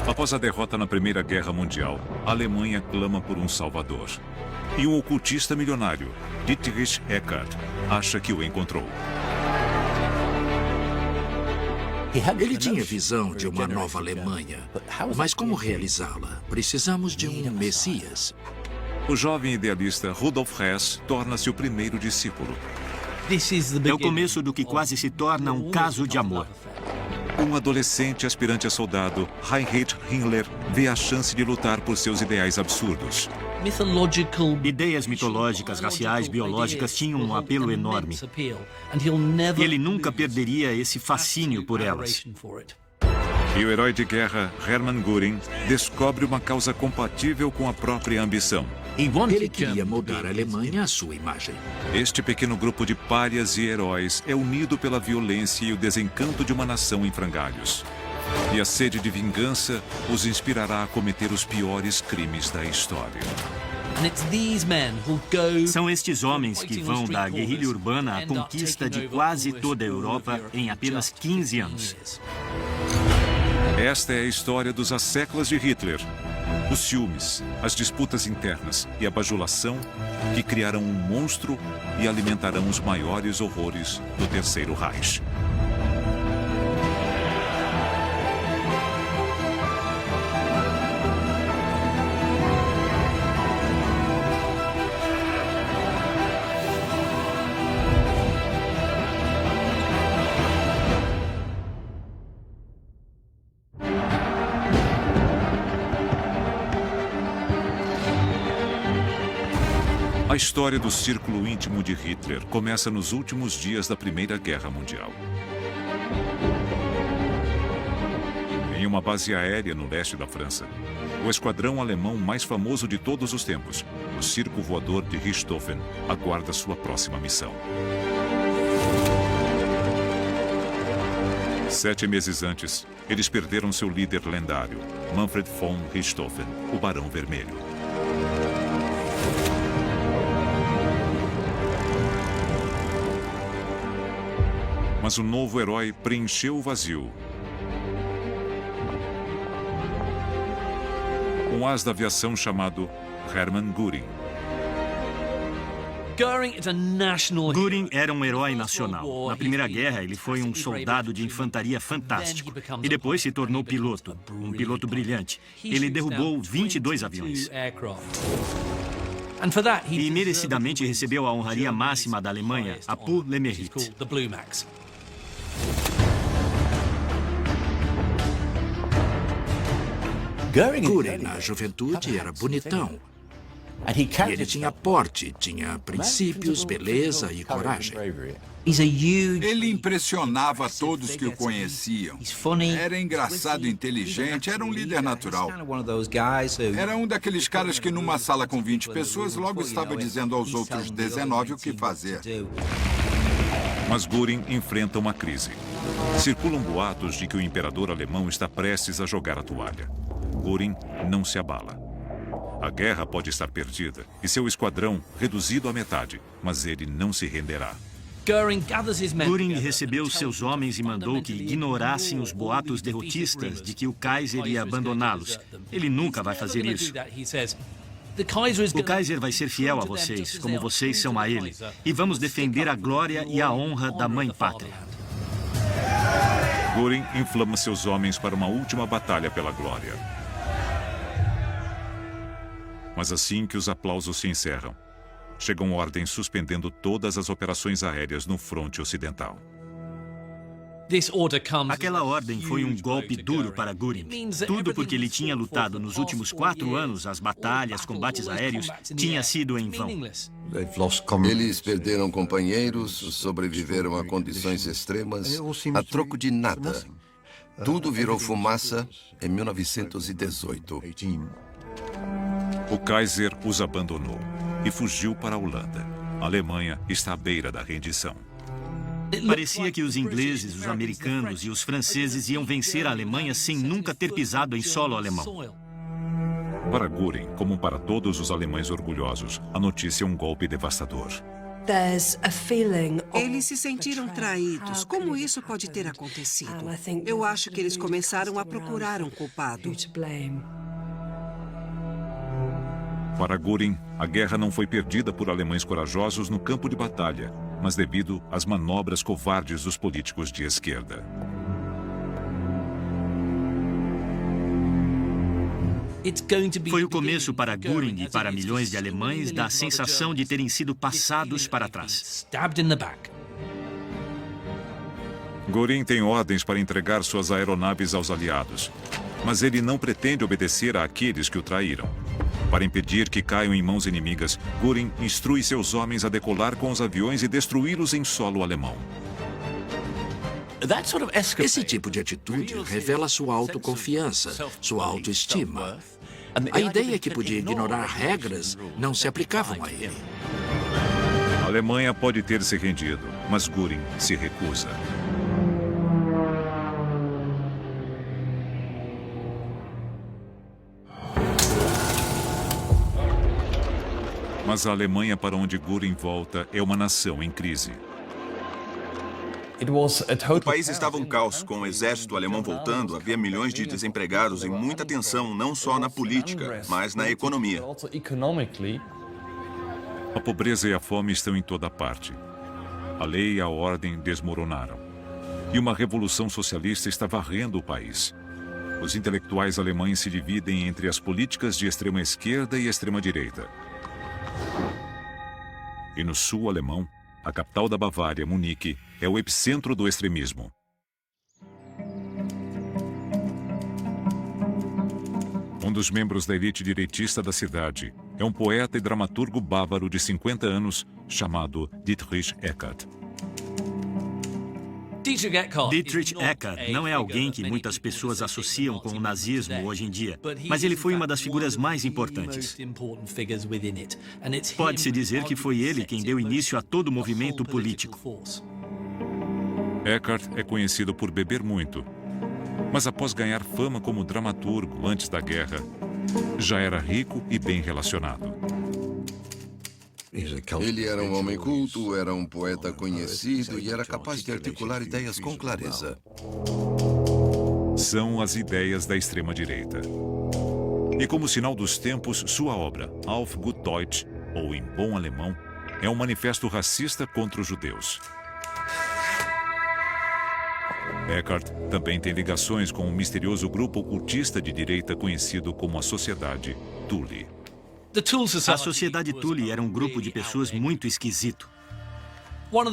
Após a derrota na Primeira Guerra Mundial, a Alemanha clama por um salvador. E um ocultista milionário, Dietrich Eckart, acha que o encontrou. Ele tinha visão de uma nova Alemanha, mas como realizá-la? Precisamos de um Messias. O jovem idealista Rudolf Hess torna-se o primeiro discípulo. É o começo do que quase se torna um caso de amor. Um adolescente aspirante a soldado, Heinrich Himmler, vê a chance de lutar por seus ideais absurdos. Ideias mitológicas, raciais, biológicas tinham um apelo enorme. E ele nunca perderia esse fascínio por elas. E o herói de guerra, Hermann Göring, descobre uma causa compatível com a própria ambição. Ele queria moldar a Alemanha à sua imagem. Este pequeno grupo de párias e heróis é unido pela violência e o desencanto de uma nação em frangalhos. E a sede de vingança os inspirará a cometer os piores crimes da história. São estes homens que vão da guerrilha urbana à conquista de quase toda a Europa em apenas 15 anos. Esta é a história dos asseclas de Hitler. Os ciúmes, as disputas internas e a bajulação que criarão um monstro e alimentarão os maiores horrores do Terceiro Reich. A história do círculo íntimo de Hitler começa nos últimos dias da Primeira Guerra Mundial. Em uma base aérea no leste da França, o esquadrão alemão mais famoso de todos os tempos, o Circo Voador de Richthofen, aguarda sua próxima missão. 7 meses antes, eles perderam seu líder lendário, Manfred von Richthofen, o Barão Vermelho. Mas o novo herói preencheu o vazio. Um as da aviação chamado Hermann Göring. Göring era um herói nacional. Na Primeira Guerra, ele foi um soldado de infantaria fantástico. E depois se tornou piloto, um piloto brilhante. Ele derrubou 22 aviões. E merecidamente recebeu a honraria máxima da Alemanha, a Pour le Mérite. Göring, na juventude, era bonitão. E ele tinha porte, tinha princípios, beleza e coragem. Ele impressionava todos que o conheciam. Era engraçado, inteligente, era um líder natural. Era um daqueles caras que numa sala com 20 pessoas logo estava dizendo aos outros 19 o que fazer. Mas Göring enfrenta uma crise. Circulam boatos de que o imperador alemão está prestes a jogar a toalha. Göring não se abala. A guerra pode estar perdida e seu esquadrão reduzido à metade, mas ele não se renderá. Göring recebeu seus homens e mandou que ignorassem os boatos derrotistas de que o Kaiser ia abandoná-los. Ele nunca vai fazer isso. O Kaiser vai ser fiel a vocês, como vocês são a ele. E vamos defender a glória e a honra da Mãe Pátria. Göring inflama seus homens para uma última batalha pela glória. Mas assim que os aplausos se encerram, chegam ordens suspendendo todas as operações aéreas no fronte ocidental. Aquela ordem foi um golpe duro para Göring. Tudo porque ele tinha lutado nos últimos 4 anos, as batalhas, combates aéreos, tinha sido em vão. Eles perderam companheiros, sobreviveram a condições extremas, a troco de nada. Tudo virou fumaça em 1918. O Kaiser os abandonou e fugiu para a Holanda. A Alemanha está à beira da rendição. Parecia que os ingleses, os americanos e os franceses iam vencer a Alemanha sem nunca ter pisado em solo alemão. Para Göring, como para todos os alemães orgulhosos, a notícia é um golpe devastador. Eles se sentiram traídos. Como isso pode ter acontecido? Eu acho que eles começaram a procurar um culpado. Para Göring, a guerra não foi perdida por alemães corajosos no campo de batalha, mas devido às manobras covardes dos políticos de esquerda. Foi o começo para Göring e para milhões de alemães da sensação de terem sido passados para trás. Göring tem ordens para entregar suas aeronaves aos aliados, mas ele não pretende obedecer àqueles que o traíram. Para impedir que caiam em mãos inimigas, Göring instrui seus homens a decolar com os aviões e destruí-los em solo alemão. Esse tipo de atitude revela sua autoconfiança, sua autoestima. A ideia que podia ignorar regras não se aplicavam a ele. A Alemanha pode ter se rendido, mas Göring se recusa. Mas a Alemanha para onde Göring volta é uma nação em crise. O país estava um caos. Com o exército alemão voltando, havia milhões de desempregados e muita tensão, não só na política, mas na economia. A pobreza e a fome estão em toda parte. A lei e a ordem desmoronaram. E uma revolução socialista está varrendo o país. Os intelectuais alemães se dividem entre as políticas de extrema esquerda e extrema direita. E no sul alemão, a capital da Bavária, Munique, é o epicentro do extremismo. Um dos membros da elite direitista da cidade é um poeta e dramaturgo bávaro de 50 anos chamado Dietrich Eckart. Dietrich Eckart não é alguém que muitas pessoas associam com o nazismo hoje em dia, mas ele foi uma das figuras mais importantes. Pode-se dizer que foi ele quem deu início a todo o movimento político. Eckart é conhecido por beber muito, mas após ganhar fama como dramaturgo antes da guerra, já era rico e bem relacionado. Ele era um homem culto, era um poeta conhecido e era capaz de articular ideias com clareza. São as ideias da extrema-direita. E como sinal dos tempos, sua obra, Auf gut Deutsch, ou em bom alemão, é um manifesto racista contra os judeus. Eckart também tem ligações com um misterioso grupo ocultista de direita conhecido como a Sociedade Thule. A Sociedade Thule era um grupo de pessoas muito esquisito.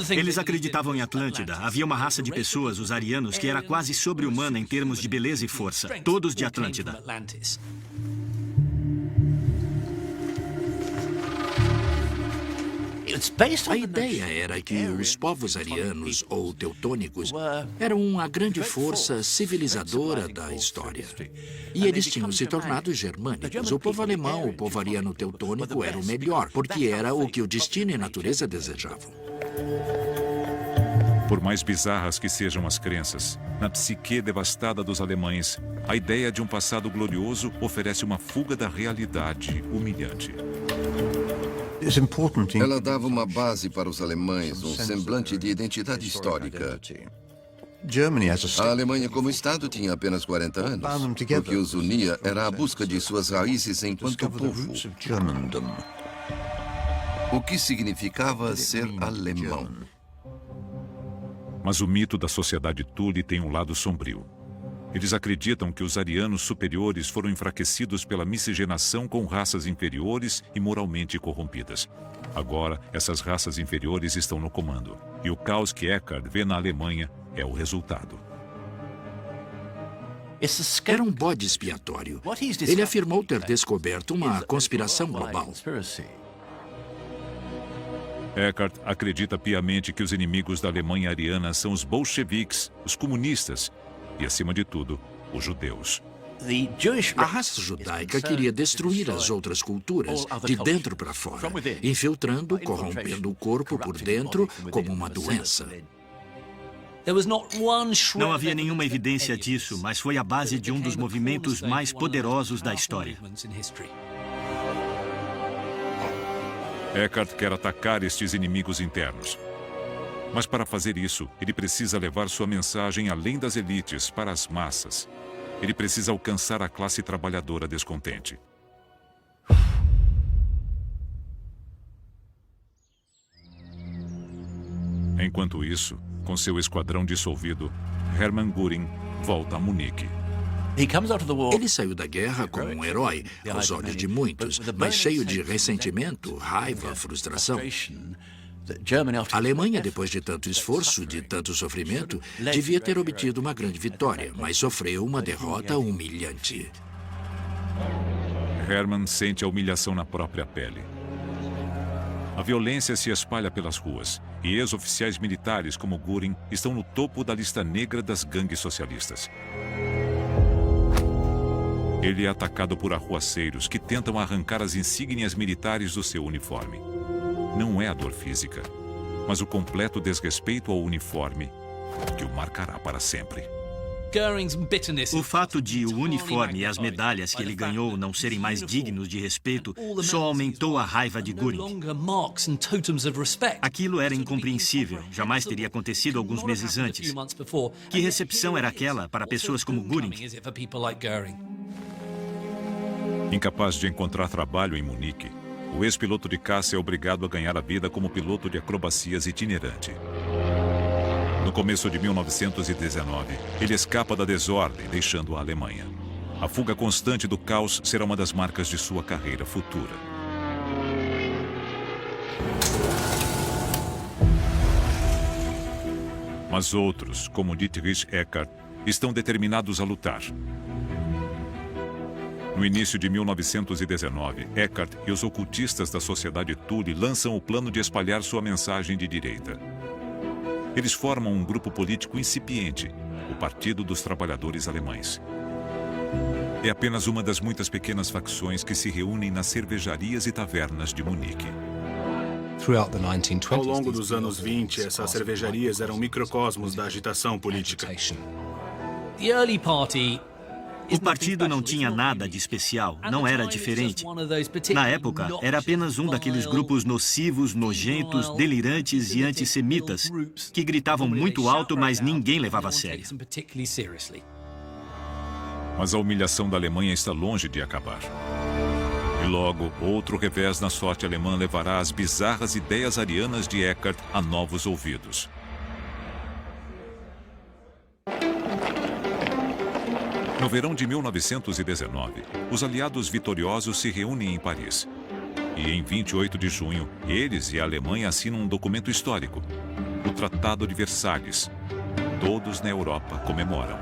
Eles acreditavam em Atlântida. Havia uma raça de pessoas, os arianos, que era quase sobre-humana em termos de beleza e força. Todos de Atlântida. A ideia era que os povos arianos ou teutônicos eram a grande força civilizadora da história. E eles tinham se tornado germânicos. O povo alemão, o povo ariano teutônico era o melhor, porque era o que o destino e a natureza desejavam. Por mais bizarras que sejam as crenças, na psique devastada dos alemães, a ideia de um passado glorioso oferece uma fuga da realidade humilhante. Ela dava uma base para os alemães, um semblante de identidade histórica. A Alemanha como Estado tinha apenas 40 anos. O que os unia era a busca de suas raízes enquanto povo. O que significava ser alemão. Mas o mito da Sociedade Thule tem um lado sombrio. Eles acreditam que os arianos superiores foram enfraquecidos pela miscigenação com raças inferiores e moralmente corrompidas. Agora, essas raças inferiores estão no comando. E o caos que Eckart vê na Alemanha é o resultado. Era um bode expiatório. Ele afirmou ter descoberto uma conspiração global. Eckart acredita piamente que os inimigos da Alemanha ariana são os bolcheviques, os comunistas e, acima de tudo, os judeus. A raça judaica queria destruir as outras culturas, de dentro para fora, infiltrando, corrompendo o corpo por dentro como uma doença. Não havia nenhuma evidência disso, mas foi a base de um dos movimentos mais poderosos da história. Eckhart quer atacar estes inimigos internos. Mas para fazer isso, ele precisa levar sua mensagem além das elites, para as massas. Ele precisa alcançar a classe trabalhadora descontente. Enquanto isso, com seu esquadrão dissolvido, Hermann Göring volta a Munique. Ele saiu da guerra como um herói, aos olhos de muitos, mas cheio de ressentimento, raiva, frustração. A Alemanha, depois de tanto esforço, de tanto sofrimento, devia ter obtido uma grande vitória, mas sofreu uma derrota humilhante. Hermann sente a humilhação na própria pele. A violência se espalha pelas ruas e ex-oficiais militares como Göring estão no topo da lista negra das gangues socialistas. Ele é atacado por arruaceiros que tentam arrancar as insígnias militares do seu uniforme. Não é a dor física, mas o completo desrespeito ao uniforme que o marcará para sempre. O fato de o uniforme e as medalhas que ele ganhou não serem mais dignos de respeito só aumentou a raiva de Göring. Aquilo era incompreensível, jamais teria acontecido alguns meses antes. Que recepção era aquela para pessoas como Göring? Incapaz de encontrar trabalho em Munique, o ex-piloto de caça é obrigado a ganhar a vida como piloto de acrobacias itinerante. No começo de 1919, ele escapa da desordem, deixando a Alemanha. A fuga constante do caos será uma das marcas de sua carreira futura. Mas outros, como Dietrich Eckart, estão determinados a lutar. No início de 1919, Eckart e os ocultistas da Sociedade Thule lançam o plano de espalhar sua mensagem de direita. Eles formam um grupo político incipiente, o Partido dos Trabalhadores Alemães. É apenas uma das muitas pequenas facções que se reúnem nas cervejarias e tavernas de Munique. Ao longo dos anos 20, essas cervejarias eram microcosmos da agitação política. O partido não tinha nada de especial, não era diferente. Na época, era apenas um daqueles grupos nocivos, nojentos, delirantes e antissemitas, que gritavam muito alto, mas ninguém levava a sério. Mas a humilhação da Alemanha está longe de acabar. E logo, outro revés na sorte alemã levará as bizarras ideias arianas de Eckart a novos ouvidos. No verão de 1919, os aliados vitoriosos se reúnem em Paris. E em 28 de junho, eles e a Alemanha assinam um documento histórico, o Tratado de Versalhes. Todos na Europa comemoram.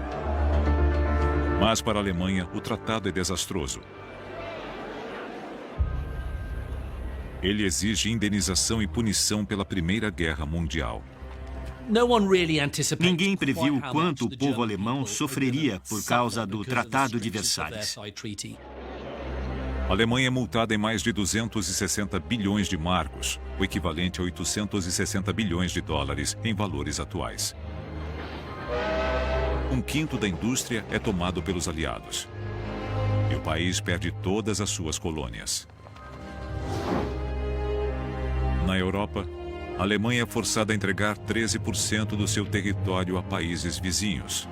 Mas para a Alemanha, o tratado é desastroso. Ele exige indenização e punição pela Primeira Guerra Mundial. Ninguém previu o quanto o povo alemão sofreria por causa do Tratado de Versalhes. A Alemanha é multada em mais de 260 bilhões de marcos, o equivalente a 860 bilhões de dólares em valores atuais. Um quinto da indústria é tomado pelos aliados. E o país perde todas as suas colônias. Na Europa, a Alemanha é forçada a entregar 13% do seu território a países vizinhos.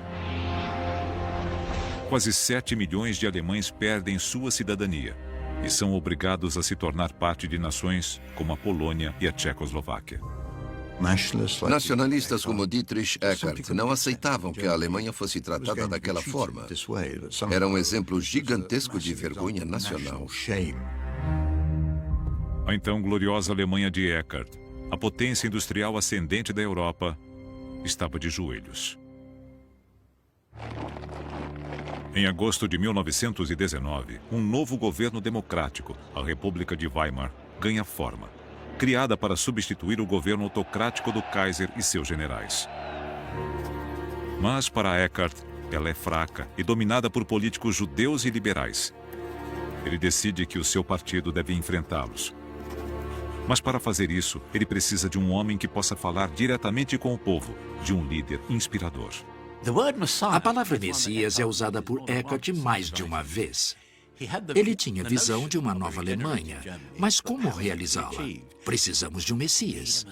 Quase 7 milhões de alemães perdem sua cidadania e são obrigados a se tornar parte de nações como a Polônia e a Tchecoslováquia. Nacionalistas como Dietrich Eckart não aceitavam que a Alemanha fosse tratada daquela forma. Era um exemplo gigantesco de vergonha nacional. A então gloriosa Alemanha de Eckart, a potência industrial ascendente da Europa, estava de joelhos. Em agosto de 1919, um novo governo democrático, a República de Weimar, ganha forma, criada para substituir o governo autocrático do Kaiser e seus generais. Mas para Eckart, ela é fraca e dominada por políticos judeus e liberais. Ele decide que o seu partido deve enfrentá-los. Mas para fazer isso, ele precisa de um homem que possa falar diretamente com o povo, de um líder inspirador. A palavra Messias é usada por Eckart mais de uma vez. Ele tinha visão de uma nova Alemanha, mas como realizá-la? Precisamos de um Messias.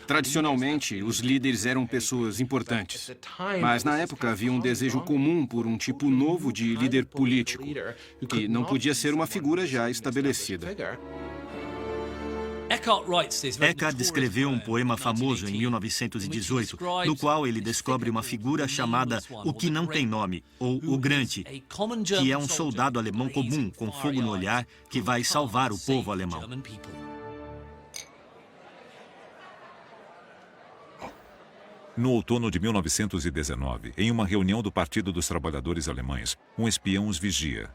Tradicionalmente, os líderes eram pessoas importantes. Mas na época havia um desejo comum por um tipo novo de líder político, que não podia ser uma figura já estabelecida. Eckhart escreveu um poema famoso em 1918, no qual ele descobre uma figura chamada O que não tem nome, ou o Grande, que é um soldado alemão comum com fogo no olhar que vai salvar o povo alemão. No outono de 1919, em uma reunião do Partido dos Trabalhadores Alemães, um espião os vigia.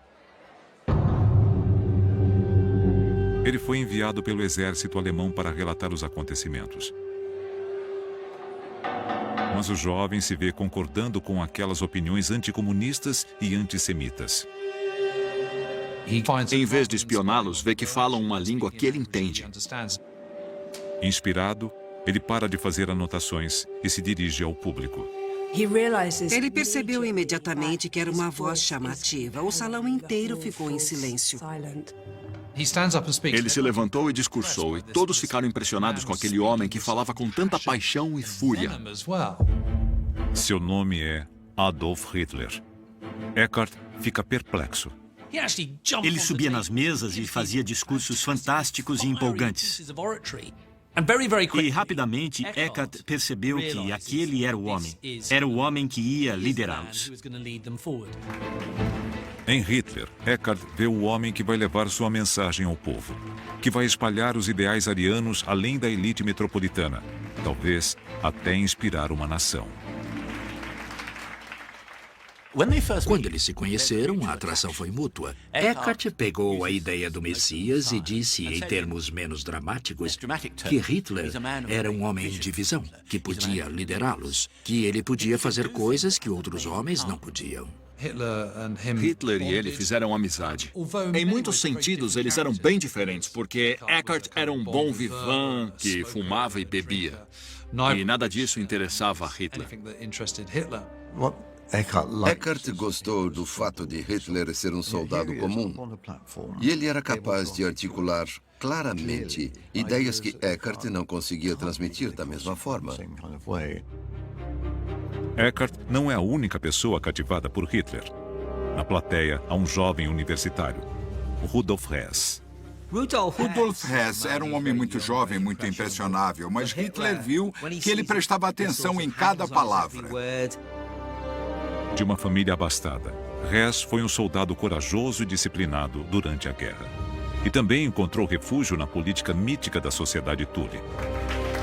Ele foi enviado pelo exército alemão para relatar os acontecimentos. Mas o jovem se vê concordando com aquelas opiniões anticomunistas e antissemitas. Em vez de espioná-los, vê que falam uma língua que ele entende. Inspirado, ele para de fazer anotações e se dirige ao público. Ele percebeu imediatamente que era uma voz chamativa. O salão inteiro ficou em silêncio. Ele se levantou e discursou, e todos ficaram impressionados com aquele homem que falava com tanta paixão e fúria. Seu nome é Adolf Hitler. Eckhart fica perplexo. Ele subia nas mesas e fazia discursos fantásticos e empolgantes. E rapidamente, Eckhart percebeu que aquele era o homem. Era o homem que ia liderá-los. Em Hitler, Eckhart vê o homem que vai levar sua mensagem ao povo, que vai espalhar os ideais arianos além da elite metropolitana, talvez até inspirar uma nação. Quando eles se conheceram, a atração foi mútua. Eckhart pegou a ideia do Messias e disse, em termos menos dramáticos, que Hitler era um homem de visão, que podia liderá-los, que ele podia fazer coisas que outros homens não podiam. Hitler e ele fizeram amizade. Em muitos sentidos, eles eram bem diferentes, porque Eckhart era um bom vivant que fumava e bebia. E nada disso interessava a Hitler. Eckhart gostou do fato de Hitler ser um soldado comum. E ele era capaz de articular claramente ideias que Eckhart não conseguia transmitir da mesma forma. Eckhart não é a única pessoa cativada por Hitler. Na plateia, há um jovem universitário, Rudolf Hess. Rudolf Hess era um homem muito jovem, muito impressionável, mas Hitler viu que ele prestava atenção em cada palavra. De uma família abastada, Hess foi um soldado corajoso e disciplinado durante a guerra. E também encontrou refúgio na política mítica da sociedade Thule.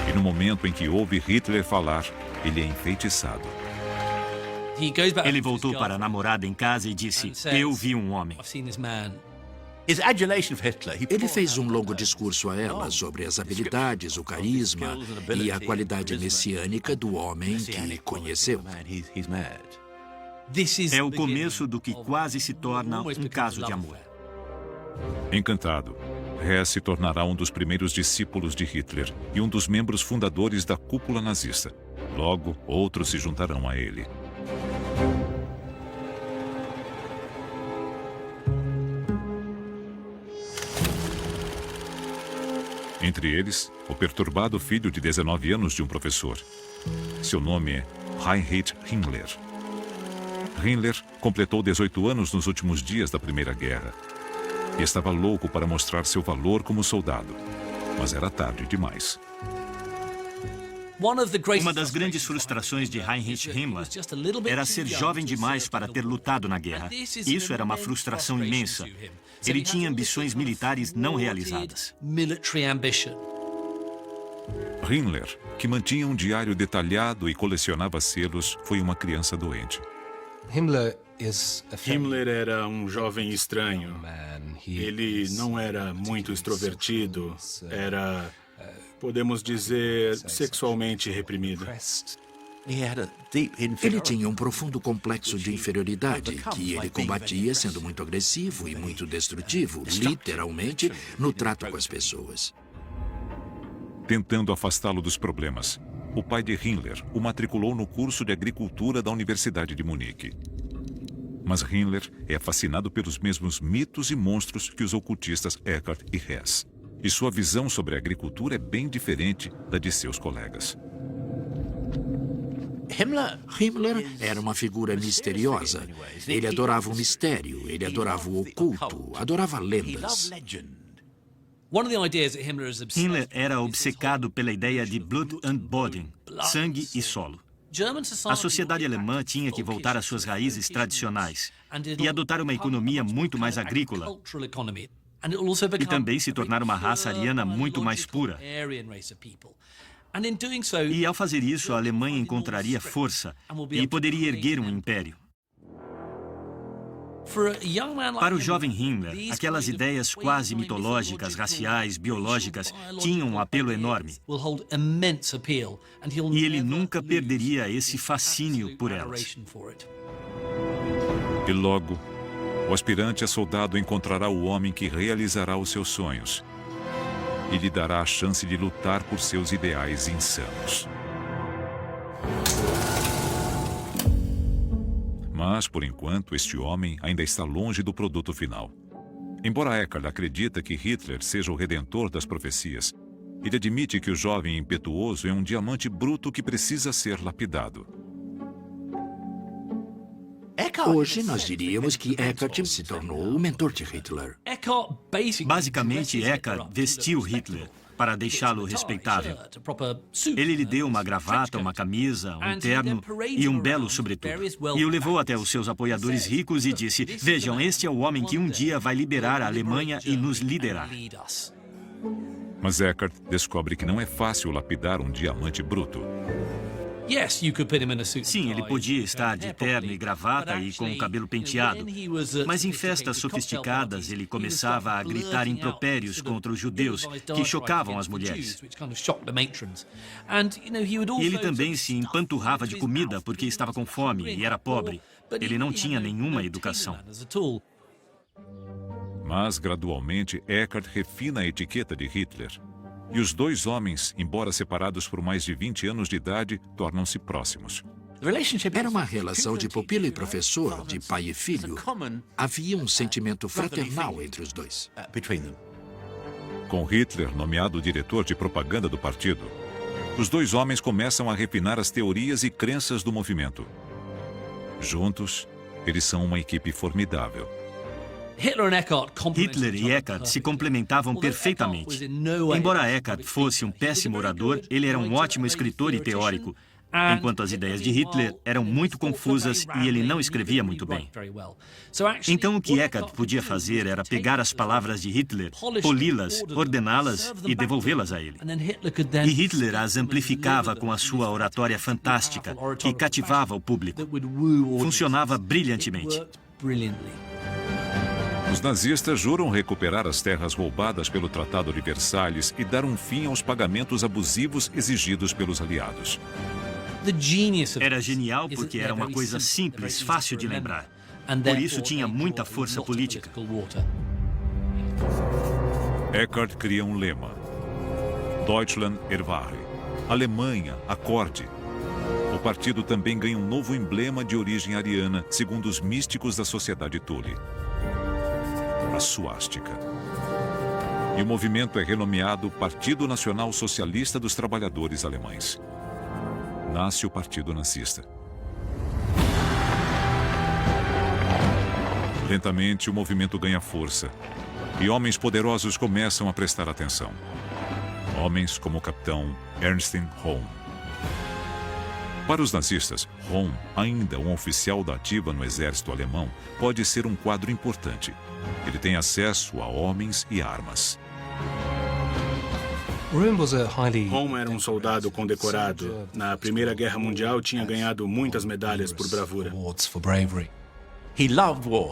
E no momento em que ouve Hitler falar, ele é enfeitiçado. Ele voltou para a namorada em casa e disse, eu vi um homem. Ele fez um longo discurso a ela sobre as habilidades, o carisma e a qualidade messiânica do homem que conheceu. É o começo do que quase se torna um caso de amor. Encantado, Hess se tornará um dos primeiros discípulos de Hitler e um dos membros fundadores da cúpula nazista. Logo, outros se juntarão a ele. Entre eles, o perturbado filho de 19 anos de um professor. Seu nome é Heinrich Himmler. Himmler completou 18 anos nos últimos dias da Primeira Guerra. E estava louco para mostrar seu valor como soldado. Mas era tarde demais. Uma das grandes frustrações de Heinrich Himmler era ser jovem demais para ter lutado na guerra. Isso era uma frustração imensa. Ele tinha ambições militares não realizadas. Himmler, que mantinha um diário detalhado e colecionava selos, foi uma criança doente. Himmler era um jovem estranho. Ele não era muito extrovertido. Era, podemos dizer, sexualmente reprimido. Ele tinha um profundo complexo de inferioridade que ele combatia sendo muito agressivo e muito destrutivo, literalmente, no trato com as pessoas. Tentando afastá-lo dos problemas, o pai de Himmler o matriculou no curso de agricultura da Universidade de Munique. Mas Himmler é fascinado pelos mesmos mitos e monstros que os ocultistas Eckart e Hess. E sua visão sobre a agricultura é bem diferente da de seus colegas. Himmler era uma figura misteriosa. Ele adorava o mistério, ele adorava o oculto, adorava lendas. Himmler era obcecado pela ideia de Blut und Boden, sangue e solo. A sociedade alemã tinha que voltar às suas raízes tradicionais e adotar uma economia muito mais agrícola. E também se tornar uma raça ariana muito mais pura. E ao fazer isso, a Alemanha encontraria força e poderia erguer um império. Para o jovem Himmler, aquelas ideias quase mitológicas, raciais, biológicas, tinham um apelo enorme. E ele nunca perderia esse fascínio por elas. E logo, o aspirante a soldado encontrará o homem que realizará os seus sonhos e lhe dará a chance de lutar por seus ideais insanos. Mas, por enquanto, este homem ainda está longe do produto final. Embora Eckart acredite que Hitler seja o redentor das profecias, ele admite que o jovem impetuoso é um diamante bruto que precisa ser lapidado. Hoje nós diríamos que Eckart se tornou o mentor de Hitler. Basicamente, Eckart vestiu Hitler para deixá-lo respeitável. Ele lhe deu uma gravata, uma camisa, um terno e um belo sobretudo. E o levou até os seus apoiadores ricos e disse: "Vejam, este é o homem que um dia vai liberar a Alemanha e nos liderar." Mas Eckart descobre que não é fácil lapidar um diamante bruto. Sim, ele podia estar de terno e gravata e com o cabelo penteado, mas em festas sofisticadas ele começava a gritar impropérios contra os judeus, que chocavam as mulheres. E ele também se empanturrava de comida porque estava com fome e era pobre. Ele não tinha nenhuma educação. Mas, gradualmente, Eckart refina a etiqueta de Hitler. E os dois homens, embora separados por mais de 20 anos de idade, tornam-se próximos. Era uma relação de pupilo e professor, de pai e filho. Havia um sentimento fraternal entre os dois. Com Hitler nomeado diretor de propaganda do partido, os dois homens começam a refinar as teorias e crenças do movimento. Juntos, eles são uma equipe formidável. Hitler e Eckart se complementavam perfeitamente. Embora Eckart fosse um péssimo orador, ele era um ótimo escritor e teórico, enquanto as ideias de Hitler eram muito confusas e ele não escrevia muito bem. Então o que Eckart podia fazer era pegar as palavras de Hitler, poli-las, ordená-las e devolvê-las a ele. E Hitler as amplificava com a sua oratória fantástica, que cativava o público. Funcionava brilhantemente. Os nazistas juram recuperar as terras roubadas pelo Tratado de Versalhes e dar um fim aos pagamentos abusivos exigidos pelos aliados. Era genial porque era uma coisa simples, fácil de lembrar. Por isso tinha muita força política. Eckart cria um lema: Deutschland erwahre. Alemanha, acorde. O partido também ganha um novo emblema de origem ariana, segundo os místicos da sociedade Thule: a suástica. E o movimento é renomeado Partido Nacional Socialista dos Trabalhadores Alemães. Nasce o Partido Nazista. Lentamente, o movimento ganha força e homens poderosos começam a prestar atenção. Homens como o capitão Ernst Röhm. Para os nazistas, Röhm, ainda um oficial da ativa no exército alemão, pode ser um quadro importante. Ele tem acesso a homens e armas. Röhm era um soldado condecorado. Na Primeira Guerra Mundial tinha ganhado muitas medalhas por bravura.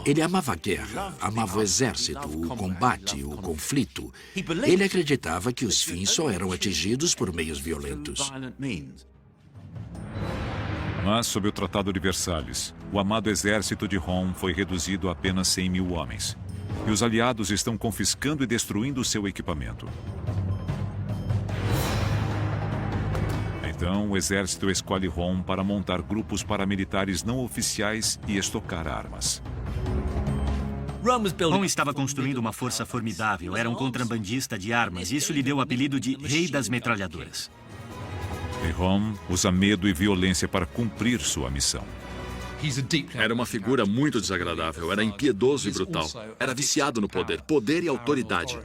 Ele amava a guerra, amava o exército, o combate, o conflito. Ele acreditava que os fins só eram atingidos por meios violentos. Mas, sob o Tratado de Versalhes, o amado exército de Röhm foi reduzido a apenas 100 mil homens. E os aliados estão confiscando e destruindo seu equipamento. Então, o exército escolhe Rom para montar grupos paramilitares não oficiais e estocar armas. Rom estava construindo uma força formidável, era um contrabandista de armas, e isso lhe deu o apelido de Rei das Metralhadoras. E Rom usa medo e violência para cumprir sua missão. Era uma figura muito desagradável, era impiedoso e brutal. Era viciado no poder, poder e autoridade.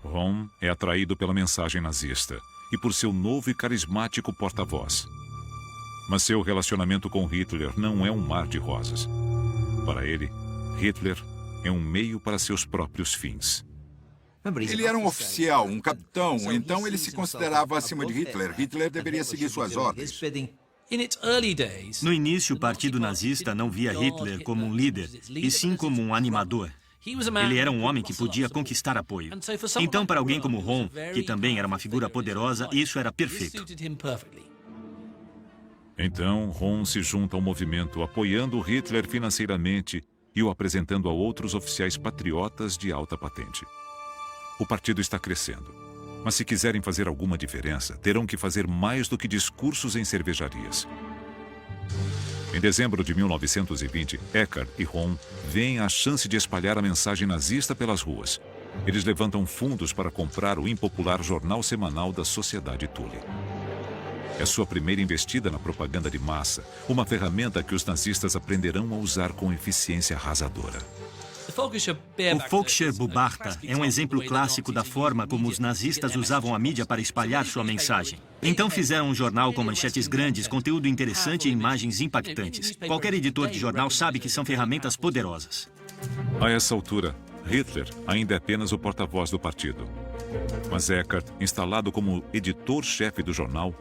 Rom é atraído pela mensagem nazista e por seu novo e carismático porta-voz. Mas seu relacionamento com Hitler não é um mar de rosas. Para ele, Hitler é um meio para seus próprios fins. Ele era um oficial, um capitão, então ele se considerava acima de Hitler. Hitler deveria seguir suas ordens. No início, o partido nazista não via Hitler como um líder, e sim como um animador. Ele era um homem que podia conquistar apoio. Então, para alguém como Rom, que também era uma figura poderosa, isso era perfeito. Então, Rom se junta ao movimento, apoiando Hitler financeiramente e o apresentando a outros oficiais patriotas de alta patente. O partido está crescendo, mas se quiserem fazer alguma diferença, terão que fazer mais do que discursos em cervejarias. Em dezembro de 1920, Eckart e Rom veem a chance de espalhar a mensagem nazista pelas ruas. Eles levantam fundos para comprar o impopular jornal semanal da Sociedade Thule. É sua primeira investida na propaganda de massa, uma ferramenta que os nazistas aprenderão a usar com eficiência arrasadora. O Volksher Beobachter é um exemplo clássico da forma como os nazistas usavam a mídia para espalhar sua mensagem. Então fizeram um jornal com manchetes grandes, conteúdo interessante e imagens impactantes. Qualquer editor de jornal sabe que são ferramentas poderosas. A essa altura, Hitler ainda é apenas o porta-voz do partido. Mas Eckart, instalado como editor-chefe do jornal,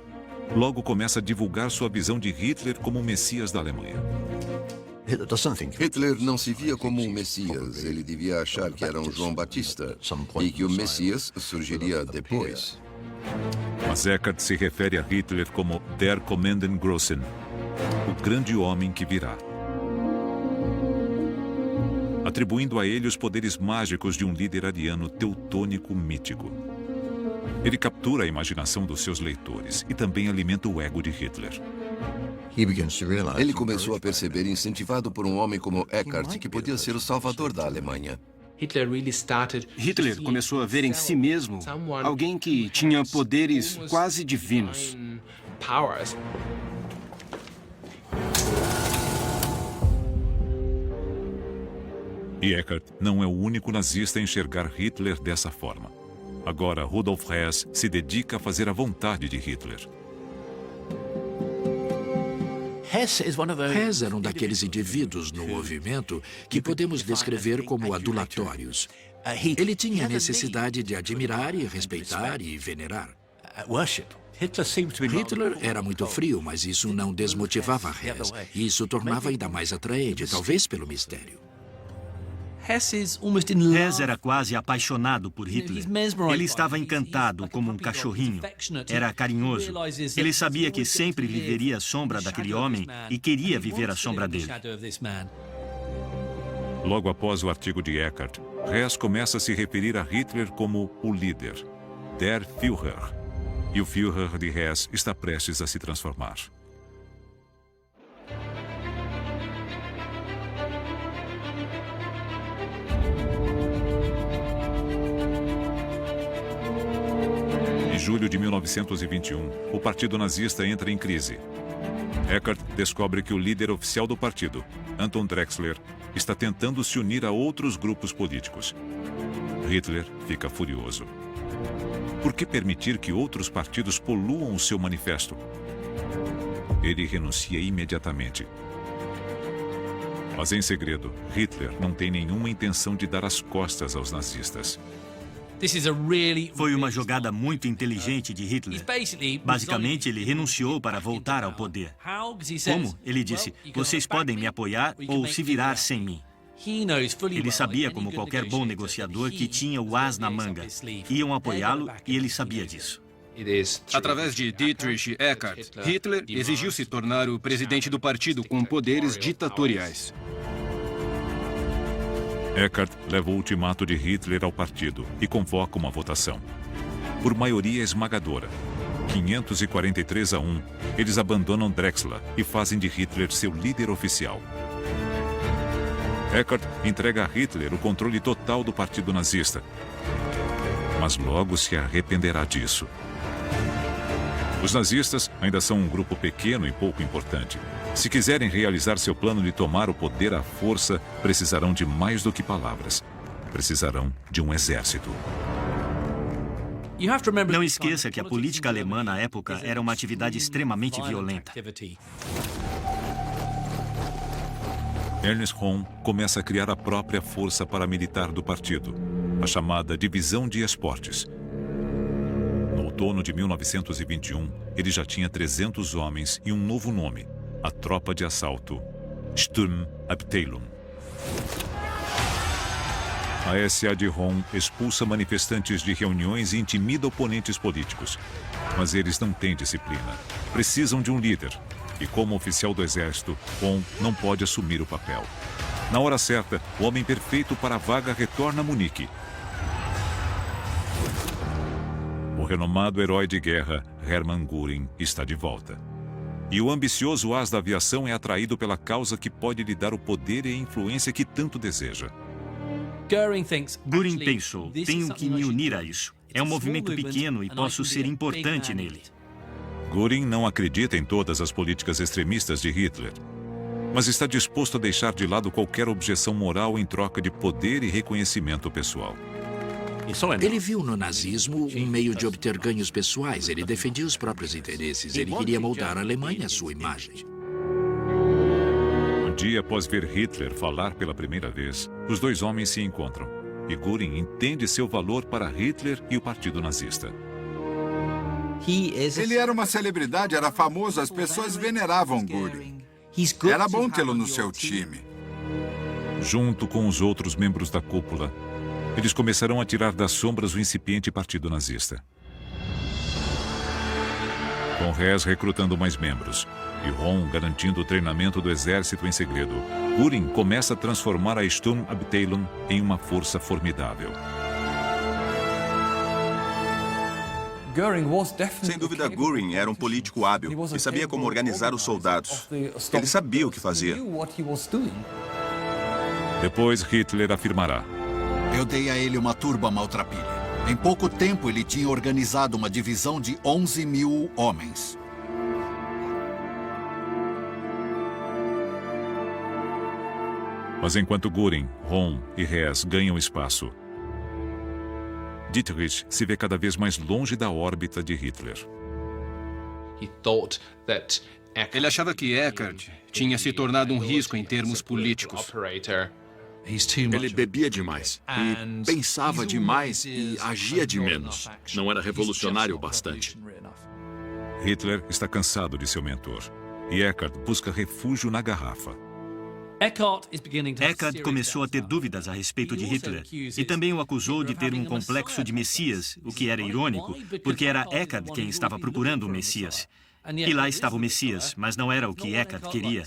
logo começa a divulgar sua visão de Hitler como o Messias da Alemanha. Hitler não se via como um Messias. Ele devia achar que era um João Batista e que o Messias surgiria depois. Mas Eckart se refere a Hitler como Der Kommenden Großen, o grande homem que virá, atribuindo a ele os poderes mágicos de um líder ariano teutônico mítico. Ele captura a imaginação dos seus leitores e também alimenta o ego de Hitler. Ele começou a perceber, incentivado por um homem como Eckart, que podia ser o salvador da Alemanha. Hitler começou a ver em si mesmo alguém que tinha poderes quase divinos. E Eckart não é o único nazista a enxergar Hitler dessa forma. Agora, Rudolf Hess se dedica a fazer a vontade de Hitler. Hess era um daqueles indivíduos no movimento que podemos descrever como adulatórios. Ele tinha a necessidade de admirar e respeitar e venerar. Hitler era muito frio, mas isso não desmotivava Hess. E isso tornava ainda mais atraente, talvez pelo mistério. Hess era quase apaixonado por Hitler. Ele estava encantado como um cachorrinho. Era carinhoso. Ele sabia que sempre viveria à sombra daquele homem e queria viver à sombra dele. Logo após o artigo de Eckart, Hess começa a se referir a Hitler como o líder, Der Führer. E o Führer de Hess está prestes a se transformar. Em julho de 1921, o partido nazista entra em crise. Eckart descobre que o líder oficial do partido, Anton Drexler, está tentando se unir a outros grupos políticos. Hitler fica furioso. Por que permitir que outros partidos poluam o seu manifesto? Ele renuncia imediatamente. Mas em segredo, Hitler não tem nenhuma intenção de dar as costas aos nazistas. Foi uma jogada muito inteligente de Hitler. Basicamente, ele renunciou para voltar ao poder. Como? Ele disse, vocês podem me apoiar ou se virar sem mim. Ele sabia, como qualquer bom negociador, que tinha o as na manga. Iam apoiá-lo e ele sabia disso. Através de Dietrich Eckart, Hitler exigiu se tornar o presidente do partido com poderes ditatoriais. Eckart leva o ultimato de Hitler ao partido e convoca uma votação. Por maioria esmagadora, 543-1, eles abandonam Drexler e fazem de Hitler seu líder oficial. Eckart entrega a Hitler o controle total do partido nazista, mas logo se arrependerá disso. Os nazistas ainda são um grupo pequeno e pouco importante. Se quiserem realizar seu plano de tomar o poder à força, precisarão de mais do que palavras. Precisarão de um exército. Não esqueça que a política alemã na época era uma atividade extremamente violenta. Ernst Röhm começa a criar a própria força paramilitar do partido, a chamada Divisão de Esportes. No outono de 1921, ele já tinha 300 homens e um novo nome, a Tropa de Assalto, Sturmabteilung. A SA de Röhm expulsa manifestantes de reuniões e intimida oponentes políticos. Mas eles não têm disciplina. Precisam de um líder. E como oficial do exército, Röhm não pode assumir o papel. Na hora certa, o homem perfeito para a vaga retorna a Munique. O renomado herói de guerra, Hermann Göring, está de volta. E o ambicioso as da aviação é atraído pela causa que pode lhe dar o poder e a influência que tanto deseja. Göring pensou, tenho que me unir a isso. É um movimento pequeno e posso ser importante nele. Göring não acredita em todas as políticas extremistas de Hitler, mas está disposto a deixar de lado qualquer objeção moral em troca de poder e reconhecimento pessoal. Ele viu no nazismo um meio de obter ganhos pessoais. Ele defendia os próprios interesses. Ele queria moldar a Alemanha à sua imagem. Um dia após ver Hitler falar pela primeira vez, os dois homens se encontram. E Göring entende seu valor para Hitler e o partido nazista. Ele era uma celebridade, era famoso, as pessoas veneravam Göring. Era bom tê-lo no seu time. Junto com os outros membros da cúpula, eles começarão a tirar das sombras o incipiente partido nazista. Com Hess recrutando mais membros e Röhm garantindo o treinamento do exército em segredo, Göring começa a transformar a Sturmabteilung em uma força formidável. Sem dúvida, Göring era um político hábil e sabia como organizar os soldados. Ele sabia o que fazia. Depois, Hitler afirmará: eu dei a ele uma turba maltrapilha. Em pouco tempo, ele tinha organizado uma divisão de 11.000 homens. Mas enquanto Göring, Röhm e Hess ganham espaço, Dietrich se vê cada vez mais longe da órbita de Hitler. Ele achava que Eckart tinha se tornado um risco em termos políticos. Ele bebia demais e pensava demais e agia de menos. Não era revolucionário o bastante. Hitler está cansado de seu mentor e Eckart busca refúgio na garrafa. Eckart começou a ter dúvidas a respeito de Hitler e também o acusou de ter um complexo de Messias, o que era irônico, porque era Eckart quem estava procurando o Messias. E lá estava o Messias, mas não era o que Eckart queria.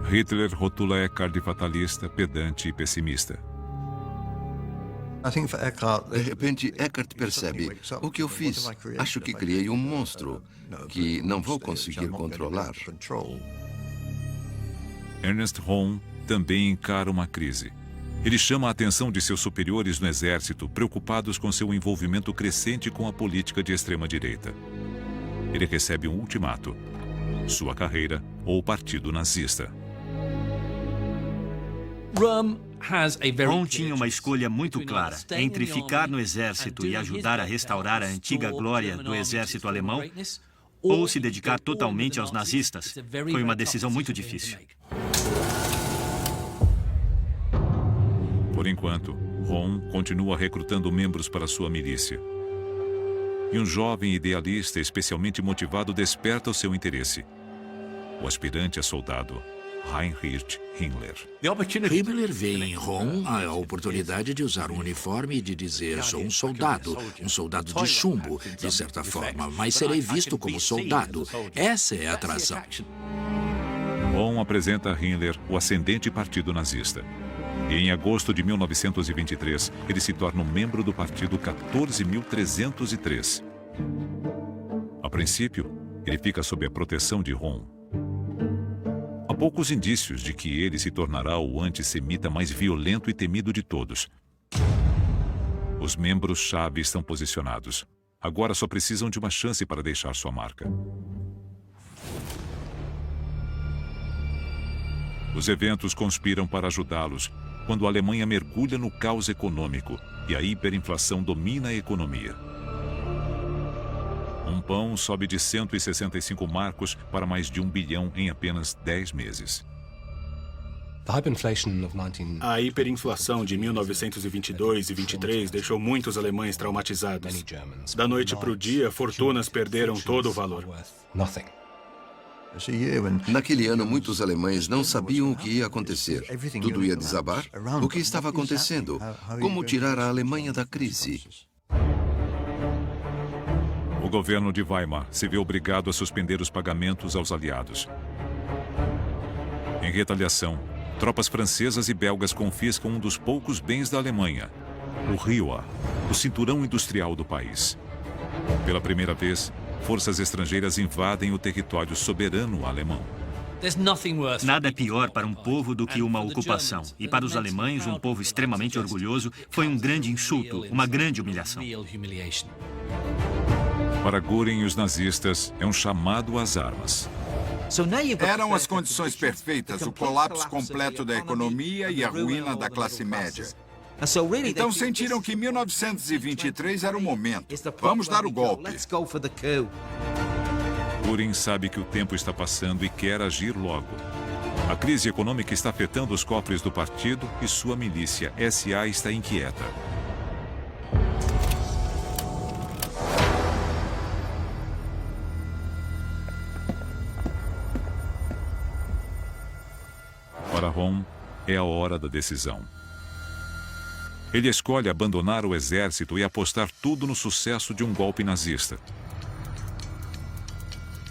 Hitler rotula Eckart de fatalista, pedante e pessimista. De repente, Eckart percebe: o que eu fiz? Acho que criei um monstro que não vou conseguir controlar. Ernst Röhm também encara uma crise. Ele chama a atenção de seus superiores no exército, preocupados com seu envolvimento crescente com a política de extrema-direita. Ele recebe um ultimato: sua carreira ou o partido nazista. Röhm tinha uma escolha muito clara entre ficar no exército e ajudar a restaurar a antiga glória do exército alemão ou se dedicar totalmente aos nazistas. Foi uma decisão muito difícil. Por enquanto, Röhm continua recrutando membros para sua milícia. E um jovem idealista especialmente motivado desperta o seu interesse. O aspirante a soldado, Heinrich Himmler. Himmler vê em Röhm a oportunidade de usar um uniforme e de dizer: sou um soldado de chumbo, de certa forma, mas serei visto como soldado. Essa é a atração. Röhm apresenta a Himmler o ascendente partido nazista. E em agosto de 1923, ele se torna um membro do partido 14.303. A princípio, ele fica sob a proteção de Ron. Há poucos indícios de que ele se tornará o antissemita mais violento e temido de todos. Os membros-chave estão posicionados. Agora só precisam de uma chance para deixar sua marca. Os eventos conspiram para ajudá-los quando a Alemanha mergulha no caos econômico e a hiperinflação domina a economia. Um pão sobe de 165 marcos para mais de 1 bilhão em apenas 10 meses. A hiperinflação de 1922 e 23 deixou muitos alemães traumatizados. Da noite para o dia, fortunas perderam todo o valor. Naquele ano, muitos alemães não sabiam o que ia acontecer. Tudo ia desabar? O que estava acontecendo? Como tirar a Alemanha da crise? O governo de Weimar se vê obrigado a suspender os pagamentos aos aliados. Em retaliação, tropas francesas e belgas confiscam um dos poucos bens da Alemanha, o Ruhr, o cinturão industrial do país. Pela primeira vez, forças estrangeiras invadem o território soberano alemão. Nada é pior para um povo do que uma ocupação. E para os alemães, um povo extremamente orgulhoso, foi um grande insulto, uma grande humilhação. Para Göring e os nazistas, é um chamado às armas. Eram as condições perfeitas, o colapso completo da economia e a ruína da classe média. Então sentiram que 1923 era o momento. Vamos dar o golpe. Göring sabe que o tempo está passando e quer agir logo. A crise econômica está afetando os cofres do partido e sua milícia SA está inquieta. Para Ron, é a hora da decisão. Ele escolhe abandonar o exército e apostar tudo no sucesso de um golpe nazista.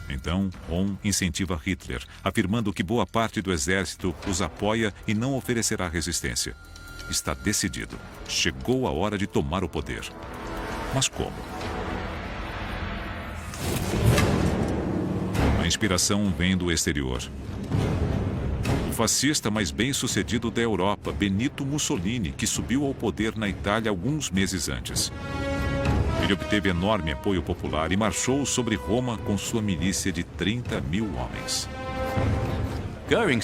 Então, Ron incentiva Hitler, afirmando que boa parte do exército os apoia e não oferecerá resistência. Está decidido. Chegou a hora de tomar o poder. Mas como? A inspiração vem do exterior. O fascista mais bem-sucedido da Europa, Benito Mussolini, que subiu ao poder na Itália alguns meses antes. Ele obteve enorme apoio popular e marchou sobre Roma com sua milícia de 30 mil homens. Göring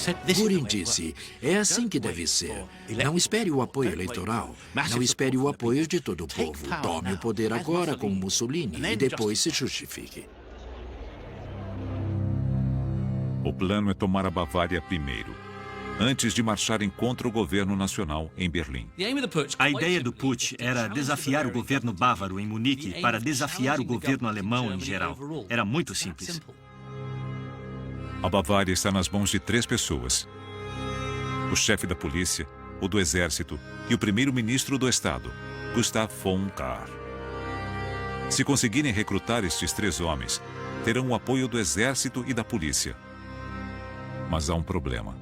disse, é assim que deve ser. Não espere o apoio eleitoral. Não espere o apoio de todo o povo. Tome o poder agora com Mussolini e depois se justifique. O plano é tomar a Bavária primeiro, antes de marcharem contra o governo nacional em Berlim. A ideia do putsch era desafiar o governo bávaro em Munique para desafiar o governo alemão em geral. Era muito simples. A Bavária está nas mãos de 3 pessoas: o chefe da polícia, o do exército e o primeiro-ministro do estado, Gustav von Kahr. Se conseguirem recrutar estes 3 homens, terão o apoio do exército e da polícia. Mas há um problema.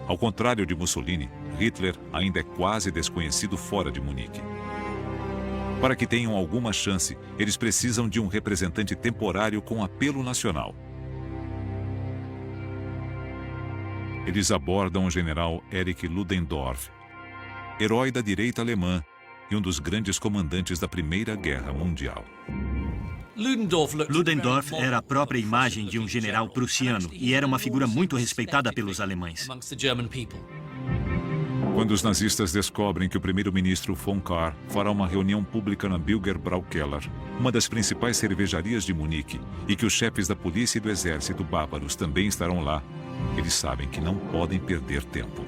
Ao contrário de Mussolini, Hitler ainda é quase desconhecido fora de Munique. Para que tenham alguma chance, eles precisam de um representante temporário com apelo nacional. Eles abordam o general Erich Ludendorff, herói da direita alemã e um dos grandes comandantes da Primeira Guerra Mundial. Ludendorff era a própria imagem de um general prussiano e era uma figura muito respeitada pelos alemães. Quando os nazistas descobrem que o primeiro-ministro von Kahr fará uma reunião pública na Bilger Braukeller, uma das principais cervejarias de Munique, e que os chefes da polícia e do exército bávaros também estarão lá, eles sabem que não podem perder tempo.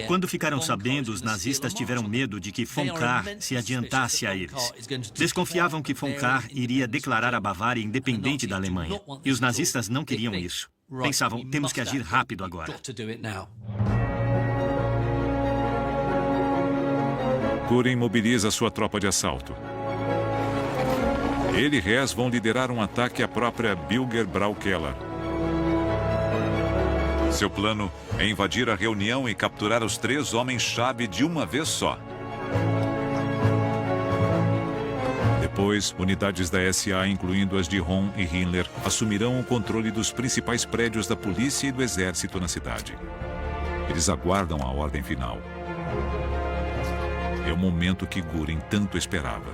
Quando ficaram sabendo, os nazistas tiveram medo de que von Kahr se adiantasse a eles. Desconfiavam que von Kahr iria declarar a Bavária independente da Alemanha. E os nazistas não queriam isso. Pensavam, temos que agir rápido agora. Göring mobiliza sua tropa de assalto. Ele e Hess vão liderar um ataque à própria Bilger Braukeller. Seu plano é invadir a reunião e capturar os 3 homens-chave de uma vez só. Depois, unidades da SA, incluindo as de Ron e Himmler, assumirão o controle dos principais prédios da polícia e do exército na cidade. Eles aguardam a ordem final. É o momento que Göring tanto esperava.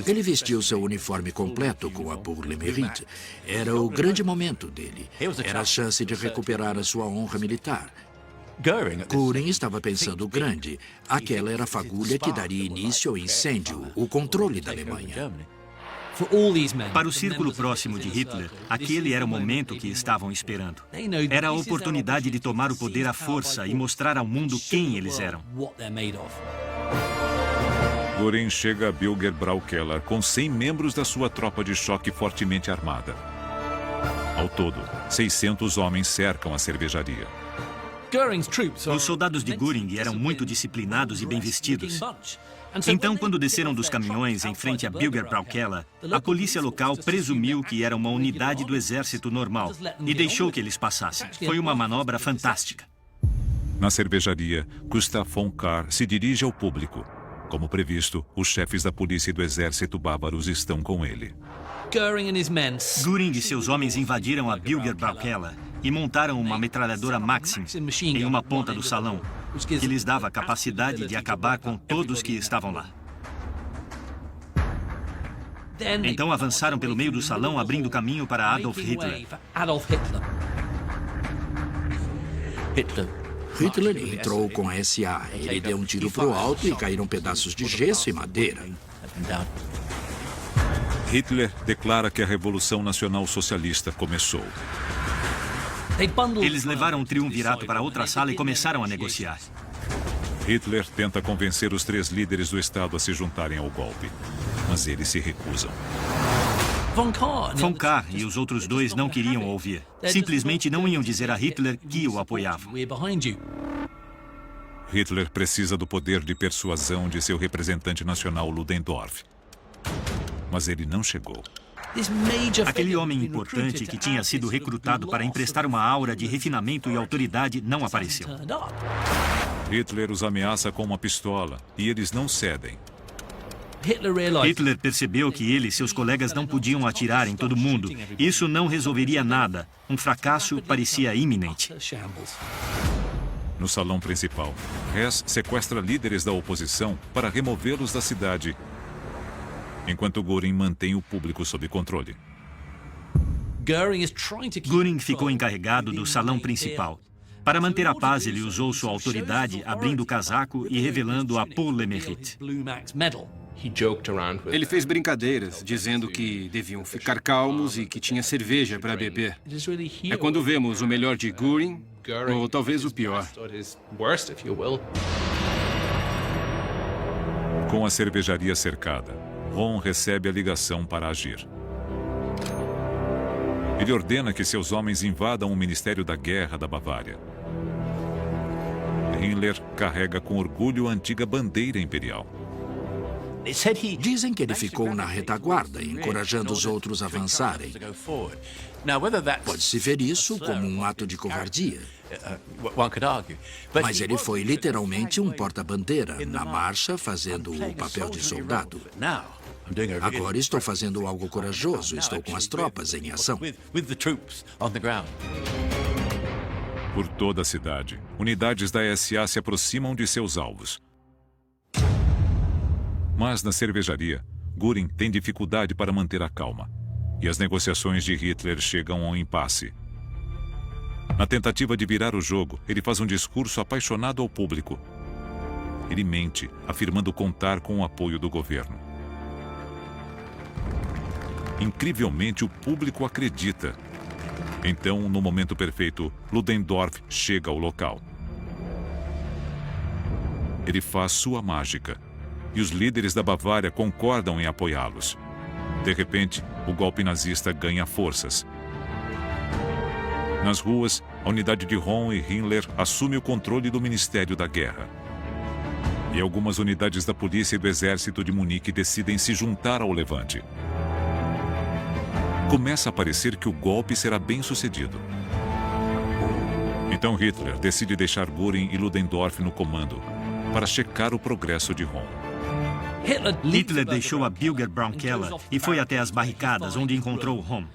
Ele vestiu seu uniforme completo com a Pour le Mérite. Era o grande momento dele. Era a chance de recuperar a sua honra militar. Göring estava pensando grande. Aquela era a fagulha que daria início ao incêndio, o controle da Alemanha. Para o círculo próximo de Hitler, aquele era o momento que estavam esperando. Era a oportunidade de tomar o poder à força e mostrar ao mundo quem eles eram. Göring chega a Bilgerbräu-Keller com 100 membros da sua tropa de choque fortemente armada. Ao todo, 600 homens cercam a cervejaria. Os soldados de Göring eram muito disciplinados e bem vestidos. Então, quando desceram dos caminhões em frente a Bilgerbräu-Keller, a polícia local presumiu que era uma unidade do exército normal e deixou que eles passassem. Foi uma manobra fantástica. Na cervejaria, Gustav von Kahr se dirige ao público. Como previsto, os chefes da polícia e do exército bávaros estão com ele. Göring e seus homens invadiram a Bilgerbräu-Keller e montaram uma metralhadora Maxim em uma ponta do salão, que lhes dava a capacidade de acabar com todos que estavam lá. Então avançaram pelo meio do salão, abrindo caminho para Adolf Hitler. Hitler entrou com a SA. Ele deu um tiro para o alto e caíram pedaços de gesso e madeira. Hitler declara que a Revolução Nacional Socialista começou. Eles levaram o triunvirato para outra sala e começaram a negociar. Hitler tenta convencer os 3 líderes do Estado a se juntarem ao golpe, mas eles se recusam. Von Kahr e os outros 2 não queriam ouvir. Simplesmente não iam dizer a Hitler que o apoiavam. Hitler precisa do poder de persuasão de seu representante nacional, Ludendorff. Mas ele não chegou. Aquele homem importante que tinha sido recrutado para emprestar uma aura de refinamento e autoridade não apareceu. Hitler os ameaça com uma pistola e eles não cedem. Hitler percebeu que ele e seus colegas não podiam atirar em todo mundo. Isso não resolveria nada. Um fracasso parecia iminente. No salão principal, Hess sequestra líderes da oposição para removê-los da cidade, enquanto Göring mantém o público sob controle. Göring ficou encarregado do salão principal. Para manter a paz, ele usou sua autoridade, abrindo o casaco e revelando a Pour le Mérite. Ele fez brincadeiras, dizendo que deviam ficar calmos e que tinha cerveja para beber. É quando vemos o melhor de Göring, ou talvez o pior. Com a cervejaria cercada, Ron recebe a ligação para agir. Ele ordena que seus homens invadam o Ministério da Guerra da Bavária. Himmler carrega com orgulho a antiga bandeira imperial. Dizem que ele ficou na retaguarda, encorajando os outros a avançarem. Pode-se ver isso como um ato de covardia. Mas ele foi literalmente um porta-bandeira, na marcha, fazendo o papel de soldado. Agora estou fazendo algo corajoso, estou com as tropas em ação. Por toda a cidade, unidades da SA se aproximam de seus alvos. Mas na cervejaria, Göring tem dificuldade para manter a calma, e as negociações de Hitler chegam a um impasse. Na tentativa de virar o jogo, ele faz um discurso apaixonado ao público. Ele mente, afirmando contar com o apoio do governo. Incrivelmente, o público acredita. Então, no momento perfeito, Ludendorff chega ao local. Ele faz sua mágica, e os líderes da Bavária concordam em apoiá-los. De repente, o golpe nazista ganha forças. Nas ruas, a unidade de Ron e Himmler assume o controle do Ministério da Guerra. E algumas unidades da polícia e do exército de Munique decidem se juntar ao levante. Começa a parecer que o golpe será bem sucedido. Então Hitler decide deixar Göring e Ludendorff no comando para checar o progresso de Ron. Hitler deixou a Bilger Braunkeller e foi até as barricadas, onde encontrou Röhm.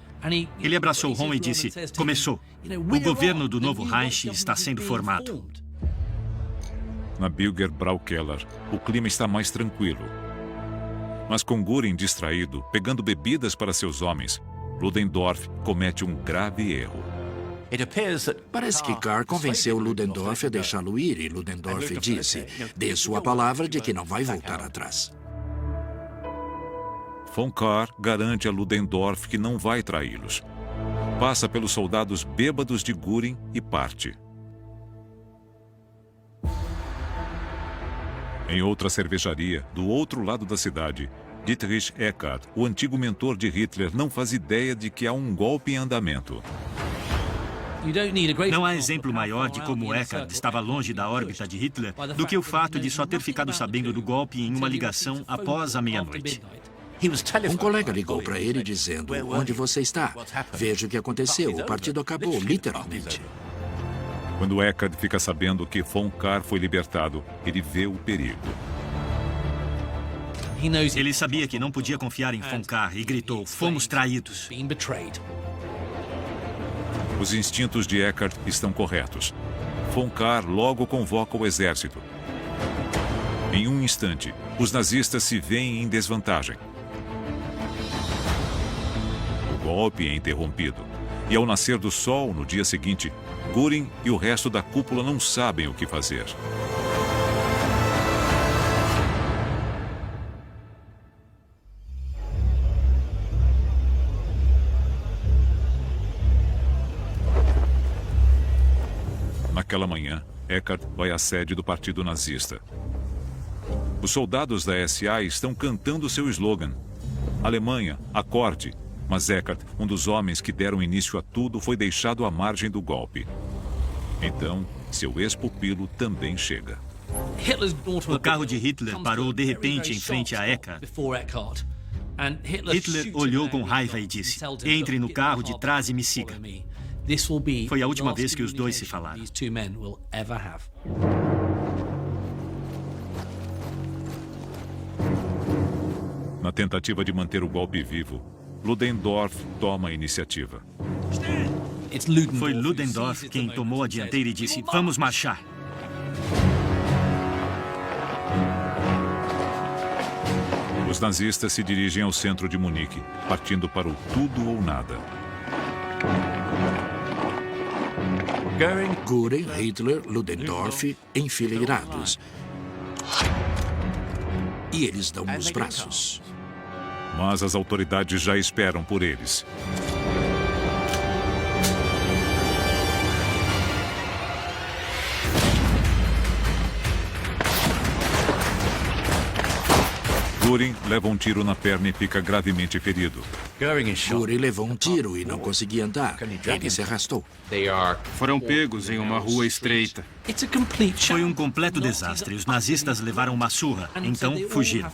Ele abraçou Röhm e disse: começou. O governo do novo Reich está sendo formado. Na Bilger Braunkeller, o clima está mais tranquilo. Mas com Göring distraído, pegando bebidas para seus homens, Ludendorff comete um grave erro. Parece que Kahr convenceu Ludendorff a deixá-lo ir e Ludendorff disse: dê sua palavra de que não vai voltar atrás. Von Kahr garante a Ludendorff que não vai traí-los. Passa pelos soldados bêbados de Göring e parte. Em outra cervejaria, do outro lado da cidade, Dietrich Eckart, o antigo mentor de Hitler, não faz ideia de que há um golpe em andamento. Não há exemplo maior de como Eckart estava longe da órbita de Hitler do que o fato de só ter ficado sabendo do golpe em uma ligação após a meia-noite. Um colega ligou para ele dizendo: onde você está? Veja o que aconteceu. O partido acabou, literalmente. Quando Eckart fica sabendo que Von Kahr foi libertado, ele vê o perigo. Ele sabia que não podia confiar em Von Kahr e gritou: fomos traídos. Os instintos de Eckart estão corretos. Von Kahr logo convoca o exército. Em um instante, os nazistas se veem em desvantagem. O golpe é interrompido. E ao nascer do sol, no dia seguinte, Göring e o resto da cúpula não sabem o que fazer. Naquela manhã, Eckart vai à sede do Partido Nazista. Os soldados da SA estão cantando seu slogan: Alemanha, acorde! Mas Eckart, um dos homens que deram início a tudo, foi deixado à margem do golpe. Então, seu ex-pupilo também chega. O carro de Hitler parou de repente em frente a Eckart. Hitler olhou com raiva e disse: entre no carro de trás e me siga. Foi a última vez que os dois se falaram. Na tentativa de manter o golpe vivo, Ludendorff toma a iniciativa. Foi Ludendorff quem tomou a dianteira e disse: vamos marchar. Os nazistas se dirigem ao centro de Munique, partindo para o tudo ou nada. Göring, Hitler, Ludendorff enfileirados. E eles dão os braços. Mas as autoridades já esperam por eles. Göring leva um tiro na perna e fica gravemente ferido. Göring levou um tiro e não conseguia andar. Ele se arrastou. Foram pegos em uma rua estreita. Foi um completo desastre. Os nazistas levaram uma surra, então fugiram.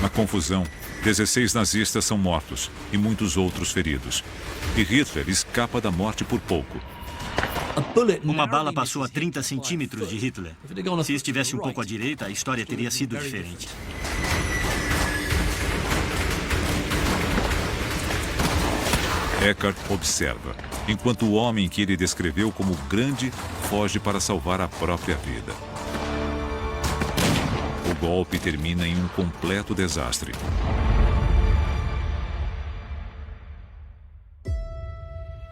Na confusão, 16 nazistas são mortos e muitos outros feridos. E Hitler escapa da morte por pouco. Uma bala passou a 30 centímetros de Hitler. Se estivesse um pouco à direita, a história teria sido diferente. Eckart observa, enquanto o homem que ele descreveu como grande foge para salvar a própria vida. O golpe termina em um completo desastre.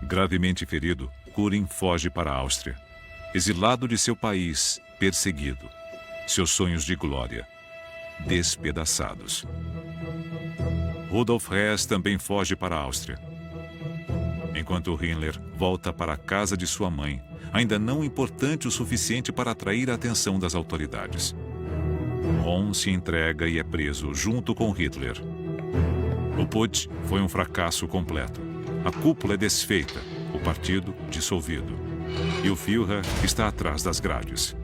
Gravemente ferido, Göring foge para a Áustria. Exilado de seu país, perseguido. Seus sonhos de glória, despedaçados. Rudolf Hess também foge para a Áustria. Enquanto Himmler volta para a casa de sua mãe, ainda não importante o suficiente para atrair a atenção das autoridades. Röhm se entrega e é preso junto com Hitler. O Putsch foi um fracasso completo. A cúpula é desfeita, o partido dissolvido. E o Führer está atrás das grades.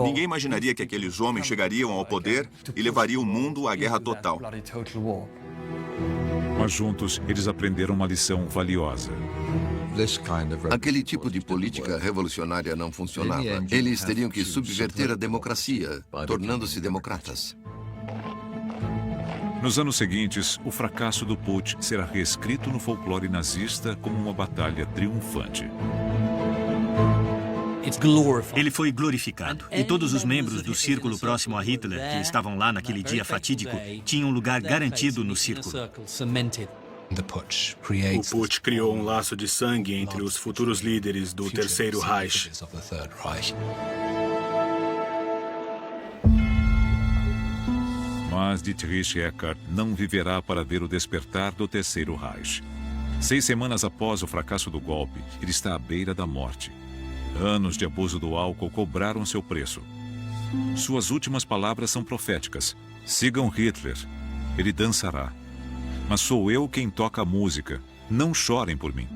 Ninguém imaginaria que aqueles homens chegariam ao poder e levariam o mundo à guerra total. Mas juntos, eles aprenderam uma lição valiosa. Aquele tipo de política revolucionária não funcionava. Eles teriam que subverter a democracia, tornando-se democratas. Nos anos seguintes, o fracasso do Putsch será reescrito no folclore nazista como uma batalha triunfante. Ele foi glorificado, e todos os membros do círculo próximo a Hitler, que estavam lá naquele dia fatídico, tinham um lugar garantido no círculo. O Putsch criou um laço de sangue entre os futuros líderes do Terceiro Reich. Mas Dietrich Eckart não viverá para ver o despertar do Terceiro Reich. 6 semanas após o fracasso do golpe, ele está à beira da morte. Anos de abuso do álcool cobraram seu preço. Suas últimas palavras são proféticas. Sigam Hitler. Ele dançará. Mas sou eu quem toca a música. Não chorem por mim.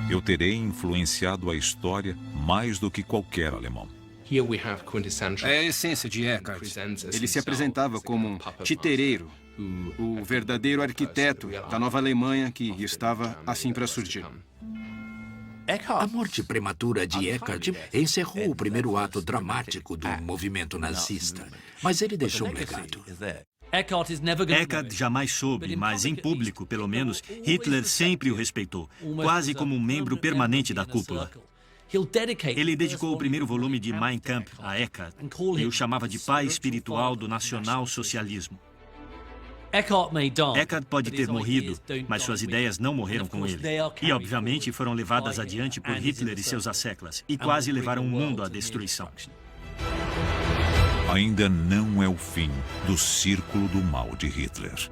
Eu terei influenciado a história mais do que qualquer alemão. É a essência de Eckart. Ele se apresentava como um titereiro, o verdadeiro arquiteto da nova Alemanha que estava assim para surgir. A morte prematura de Eckart encerrou o primeiro ato dramático do movimento nazista, mas ele deixou um legado. Eckart jamais soube, mas em público, pelo menos, Hitler sempre o respeitou, quase como um membro permanente da cúpula. Ele dedicou o primeiro volume de Mein Kampf a Eckart e o chamava de pai espiritual do nacional-socialismo. Eckart pode ter morrido, mas suas ideias não morreram com ele. E, obviamente, foram levadas adiante por Hitler e seus asseclas, e quase levaram o mundo à destruição. Ainda não é o fim do círculo do mal de Hitler.